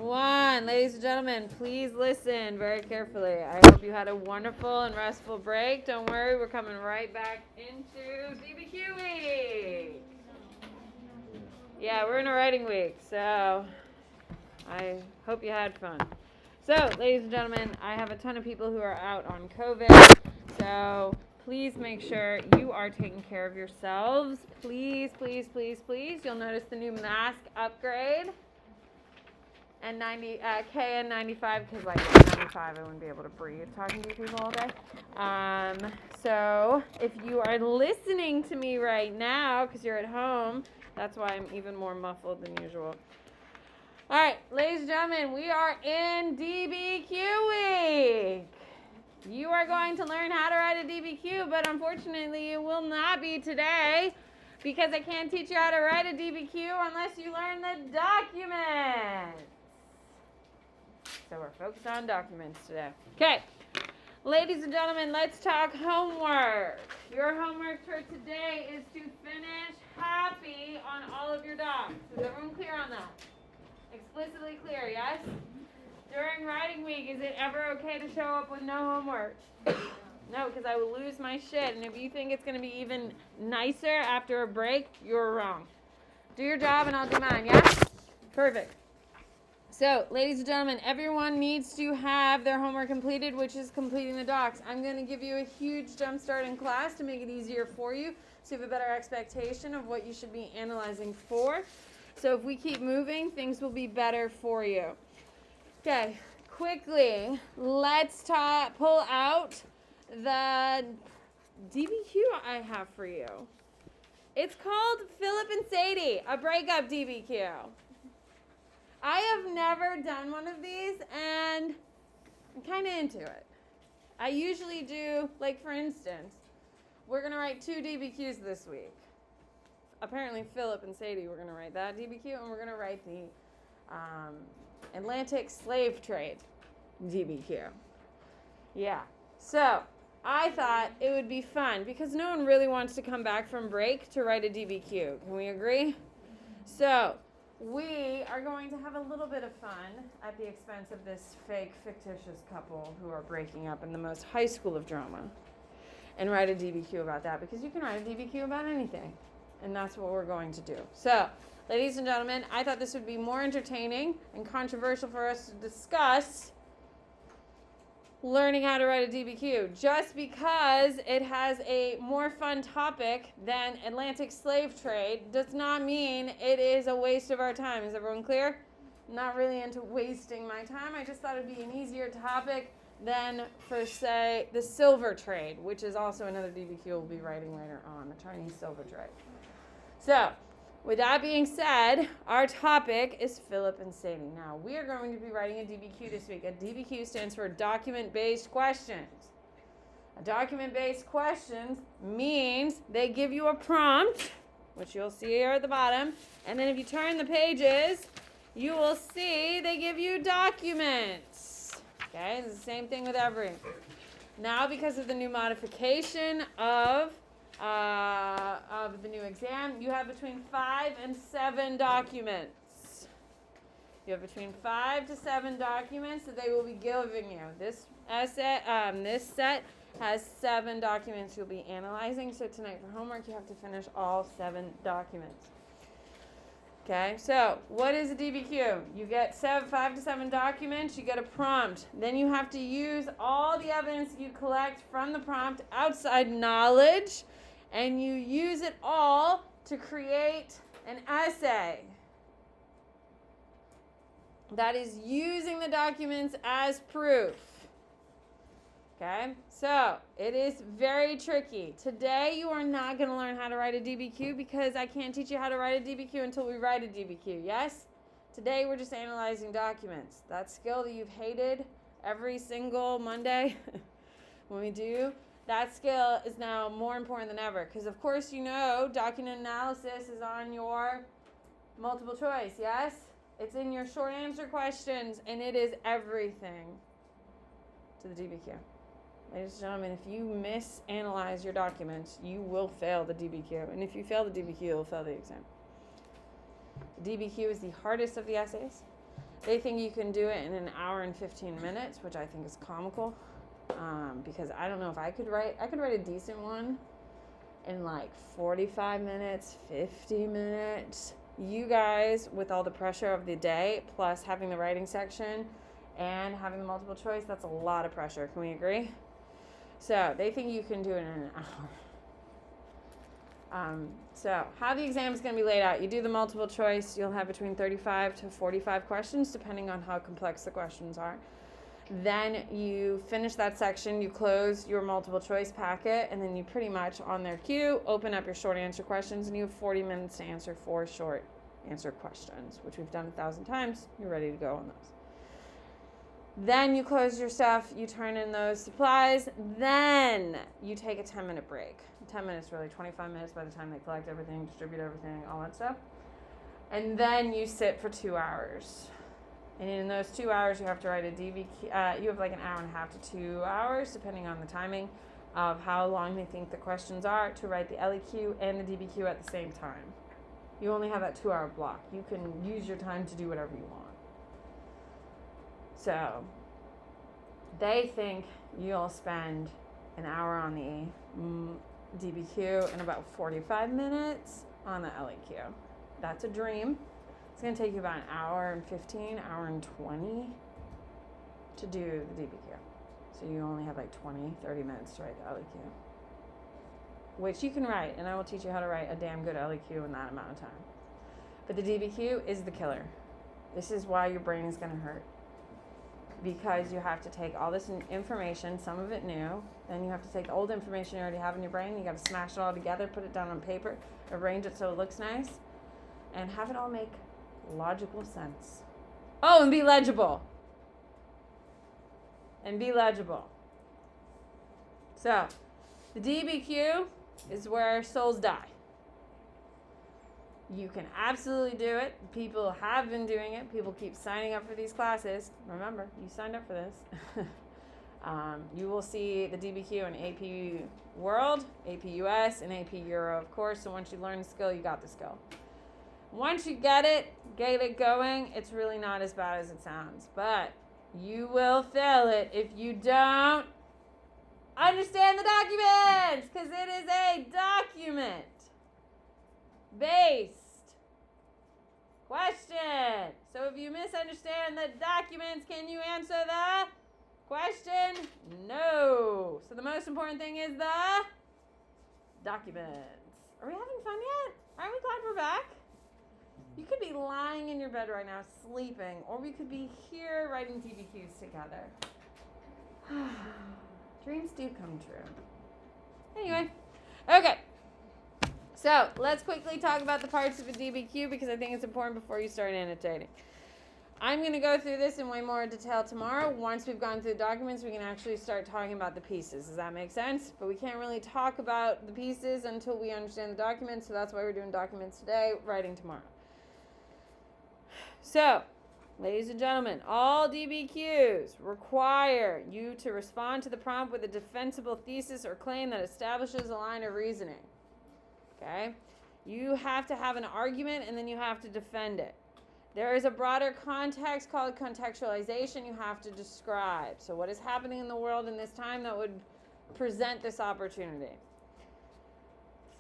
1. Ladies and gentlemen, please listen very carefully. I hope you had a wonderful and restful break. Don't worry, we're coming right back into DBQ week. Yeah, we're in a writing week, so I hope you had fun. So, ladies and gentlemen, I have a ton of people who are out on COVID, so please make sure you are taking care of yourselves. Please, please, please, please. You'll notice the new mask upgrade. And KN95, because like 95 I wouldn't be able to breathe talking to you people all day. So if you are listening to me right now, because you're at home, that's why I'm even more muffled than usual. All right, ladies and gentlemen, we are in DBQ week. You are going to learn how to write a DBQ, but unfortunately you will not be today because I can't teach you how to write a DBQ unless you learn the document. So we're focused on documents today. Okay, ladies and gentlemen, let's talk homework. Your homework for today is to finish happy on all of your docs. Is everyone clear on that? Explicitly clear, yes? During writing week, is it ever okay to show up with no homework? No, because I will lose my shit. And if you think it's going to be even nicer after a break, you're wrong. Do your job and I'll do mine, yeah? Perfect. So, ladies and gentlemen, everyone needs to have their homework completed, which is completing the docs. I'm going to give you a huge jump start in class to make it easier for you so you have a better expectation of what you should be analyzing for. So if we keep moving, things will be better for you. Okay, quickly, let's pull out the DBQ I have for you. It's called Philip and Sadie, a breakup DBQ. I have never done one of these, and I'm kind of into it. I usually do, like for instance, we're going to write 2 DBQs this week. Apparently, Philip and Sadie, we're going to write that DBQ, and we're going to write the Atlantic slave trade DBQ. Yeah, so I thought it would be fun, because no one really wants to come back from break to write a DBQ. Can we agree? So we are going to have a little bit of fun at the expense of this fake, fictitious couple who are breaking up in the most high school of drama and write a DBQ about that, because you can write a DBQ about anything, and that's what we're going to do. So, ladies and gentlemen, I thought this would be more entertaining and controversial for us to discuss learning how to write a DBQ, just because it has a more fun topic than Atlantic slave trade does not mean it is a waste of our time. Is everyone clear? I'm not really into wasting my time. I just thought it'd be an easier topic than, for say, the silver trade, which is also another DBQ we'll be writing later on, the Chinese silver trade. So, with that being said, our topic is Philip and Sadie. Now, we are going to be writing a DBQ this week. A DBQ stands for document-based questions. A document-based questions means they give you a prompt, which you'll see here at the bottom, and then if you turn the pages, you will see they give you documents. Okay, it's the same thing with every. Now, because of the new modification of the new exam, you have between 5 and 7 documents. You have between 5 to 7 documents that they will be giving you. This set has 7 documents you'll be analyzing. So tonight for homework, you have to finish all 7 documents. Okay, so what is a DBQ? You get 5 to 7 documents, you get a prompt. Then you have to use all the evidence you collect from the prompt, outside knowledge, and you use it all to create an essay. That is using the documents as proof. Okay, so it is very tricky. Today you are not going to learn how to write a DBQ because I can't teach you how to write a DBQ until we write a DBQ, yes? Today we're just analyzing documents. That skill that you've hated every single Monday when we do, that skill is now more important than ever because, of course, you know document analysis is on your multiple choice, yes? It's in your short answer questions, and it is everything to the DBQ. Ladies and gentlemen, if you misanalyze your documents, you will fail the DBQ. And if you fail the DBQ, you'll fail the exam. The DBQ is the hardest of the essays. They think you can do it in an hour and 15 minutes, which I think is comical, because I don't know if I could write a decent one in like 45 minutes, 50 minutes. You guys, with all the pressure of the day, plus having the writing section and having the multiple choice, that's a lot of pressure. Can we agree? So they think you can do it in an hour. So how the exam is going to be laid out. You do the multiple choice. You'll have between 35 to 45 questions, depending on how complex the questions are. Then you finish that section, you close your multiple choice packet, and then you pretty much, on their cue, open up your short answer questions, and you have 40 minutes to answer 4 short answer questions, which we've done 1,000 times. You're ready to go on those. Then you close your stuff, you turn in those supplies, then you take a 10-minute break. 10 minutes, really, 25 minutes by the time they collect everything, distribute everything, all that stuff. And then you sit for 2 hours. And in those 2 hours, you have to write a DBQ. You have like an hour and a half to 2 hours, depending on the timing of how long they think the questions are, to write the LEQ and the DBQ at the same time. You only have that 2-hour block. You can use your time to do whatever you want. So they think you'll spend an hour on the DBQ and about 45 minutes on the LEQ. That's a dream. It's going to take you about an hour and 15, hour and 20 to do the DBQ. So you only have like 20, 30 minutes to write the LEQ, which you can write, and I will teach you how to write a damn good LEQ in that amount of time. But the DBQ is the killer. This is why your brain is going to hurt, because you have to take all this information, some of it new, then you have to take the old information you already have in your brain, you got to smash it all together, put it down on paper, arrange it so it looks nice, and have it all make logical sense. Oh, and be legible. So, the DBQ is where souls die. You can absolutely do it. People have been doing it. People keep signing up for these classes. Remember, you signed up for this. You will see the DBQ in AP World, AP US, and AP Euro, of course. So once you learn the skill, you got the skill. Once you get it going, it's really not as bad as it sounds. But you will fail it if you don't understand the documents, because it is a document-based question. So if you misunderstand the documents, can you answer the question? No. So the most important thing is the documents. Are we having fun yet? Aren't we glad we're back? You could be lying in your bed right now, sleeping, or we could be here writing DBQs together. Dreams do come true. Anyway, okay. So let's quickly talk about the parts of a DBQ, because I think it's important before you start annotating. I'm going to go through this in way more detail tomorrow. Once we've gone through the documents, we can actually start talking about the pieces. Does that make sense? But we can't really talk about the pieces until we understand the documents, so that's why we're doing documents today, writing tomorrow. So, ladies and gentlemen, all DBQs require you to respond to the prompt with a defensible thesis or claim that establishes a line of reasoning. Okay? You have to have an argument, and then you have to defend it. There is a broader context called contextualization you have to describe. So what is happening in the world in this time that would present this opportunity?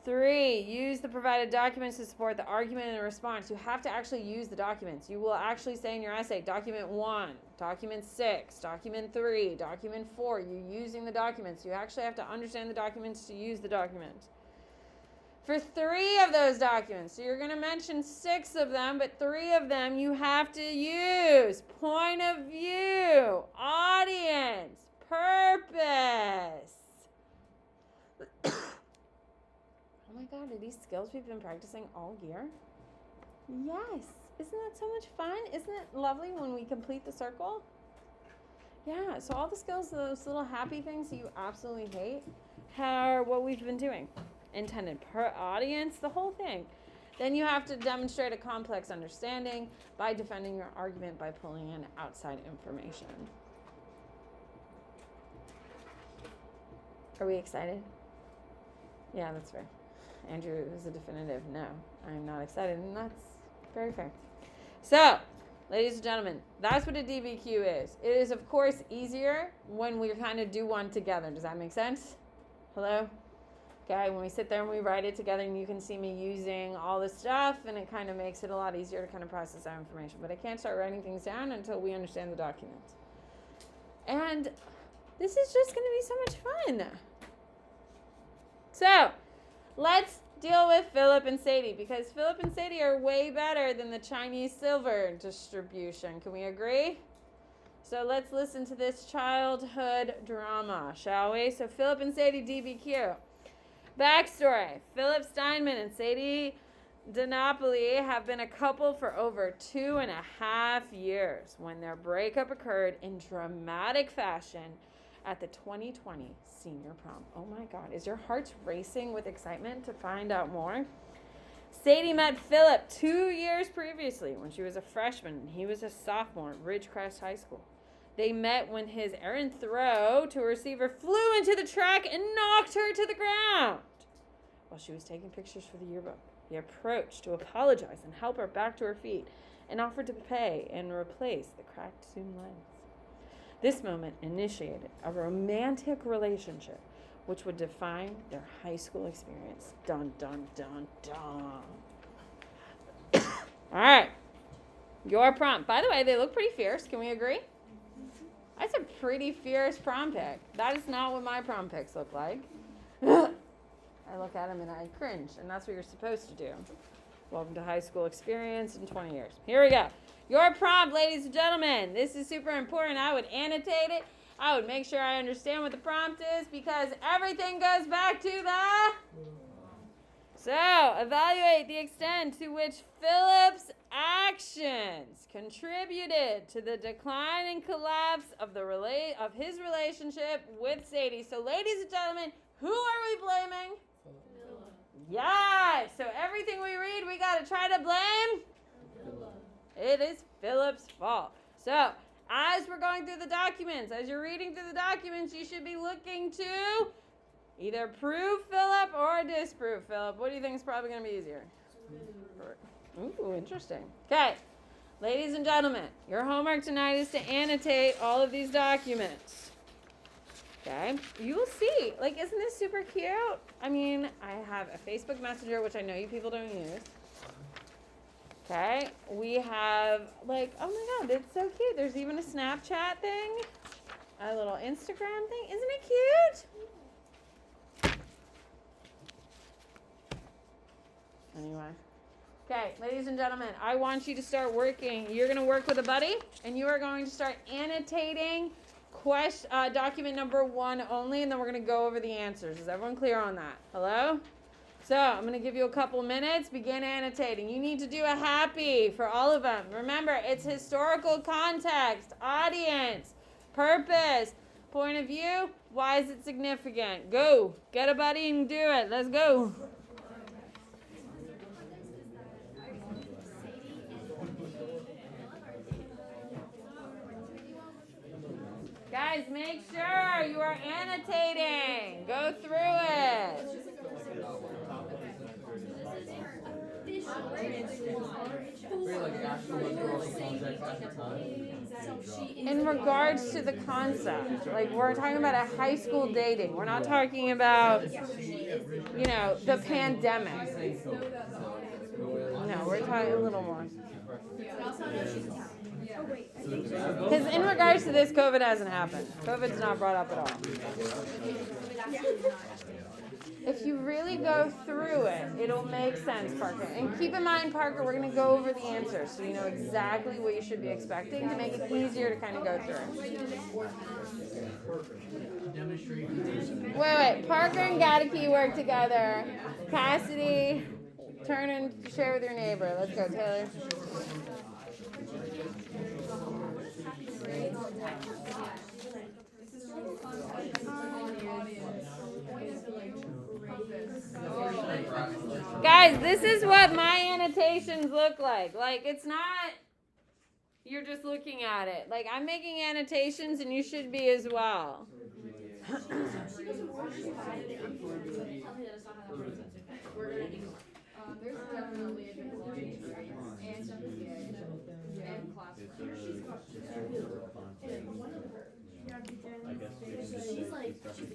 3, use the provided documents to support the argument and the response. You have to actually use the documents. You will actually say in your essay, document 1, document 6, document 3, document 4. You're using the documents. You actually have to understand the documents to use the documents. For 3 of those documents, so you're going to mention 6 of them, but 3 of them you have to use point of view, audience, purpose. Oh my God, are these skills we've been practicing all year? Yes. Isn't that so much fun? Isn't it lovely when we complete the circle? Yeah, so all the skills, those little happy things that you absolutely hate, are what we've been doing. Intended per audience, the whole thing. Then you have to demonstrate a complex understanding by defending your argument by pulling in outside information. Are we excited? Yeah, that's fair. Andrew is a definitive no. I'm not excited, and that's very fair. So, Ladies and gentlemen, that's what a DBQ is. It is, of course, easier when we kind of do one together. Does that make sense? Hello? Okay, when we sit there and we write it together and you can see me using all this stuff, and it kind of makes it a lot easier to kind of process that information. But I can't start writing things down until we understand the documents. And this is just going to be so much fun. So, let's deal with Philip and Sadie, because Philip and Sadie are way better than the Chinese silver distribution. Can we agree? So let's listen to this childhood drama, shall we? So Philip and Sadie DBQ. Backstory. Philip Steinman and Sadie DiNapoli have been a couple for over 2.5 years when their breakup occurred in dramatic fashion at the 2020 senior prom. Oh my God, is your heart racing with excitement to find out more? Sadie met Philip 2 years previously when she was a freshman and he was a sophomore at Ridgecrest High School. They met when his errant throw to a receiver flew into the track and knocked her to the ground. While she was taking pictures for the yearbook, he approached to apologize and help her back to her feet and offered to pay and replace the cracked Zoom lens. This moment initiated a romantic relationship which would define their high school experience. Dun, dun, dun, dun. All right. Your prom. By the way, they look pretty fierce. Can we agree? That's a pretty fierce prom pic. That is not what my prom pics look like. I look at them and I cringe, and that's what you're supposed to do. Welcome to high school experience in 20 years. Here we go. Your prompt, ladies and gentlemen. This is super important. I would annotate it. I would make sure I understand what the prompt is because everything goes back to the... So, evaluate the extent to which Philip's actions contributed to the decline and collapse of his relationship with Sadie. So, ladies and gentlemen, who are we blaming? Philip. Yes. So, everything we read, we got to try to blame Philip. It is Philip's fault. So, as we're going through the documents, as you're reading through the documents, you should be looking to either prove Philip or disprove Philip. What do you think is probably going to be easier? Ooh, interesting. Okay, ladies and gentlemen, your homework tonight is to annotate all of these documents. Okay, you will see. Like, isn't this super cute? I mean, I have a Facebook Messenger, which I know you people don't use. Okay, we have, like, oh my God, it's so cute. There's even a Snapchat thing, a little Instagram thing. Isn't it cute? Anyway. Okay, ladies and gentlemen, I want you to start working. You're going to work with a buddy, and you are going to start annotating document number 1 only, and then we're going to go over the answers. Is everyone clear on that? Hello? So I'm going to give you a couple minutes. Begin annotating. You need to do a happy for all of them. Remember, it's historical context, audience, purpose, point of view. Why is it significant? Go. Get a buddy and do it. Let's go. Guys, make sure you are annotating. Go through it. In regards to the concept, like we're talking about a high school dating. We're not talking about, the pandemic. No, we're talking a little more. Because in regards to this, COVID hasn't happened. COVID's not brought up at all. If you really go through it, it'll make sense, Parker. And keep in mind, Parker, we're going to go over the answers so you know exactly what you should be expecting to make it easier to kind of go through. Wait. Parker and Gattaky work together. Cassidy, turn and share with your neighbor. Let's go, Taylor. Guys, this is what my annotations look like. Like, it's not, you're just looking at it. Like, I'm making annotations and you should be as well. I guess she's like, she's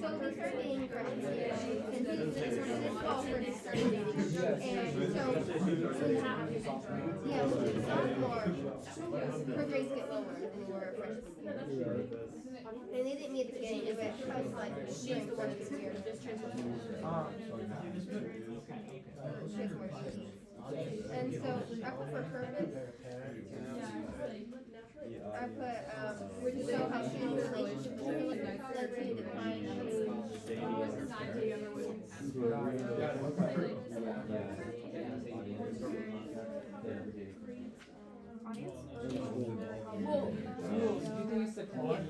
so we started dating friends, and this fall friends started dating, and so yeah, when she was sophomore, her grades get lower than they were freshman year. And they didn't meet at the beginning, but I was like, she's the one that's here. And so I put for purpose. I put to show how she in a relationship with her led to define Well, do you think it's the class?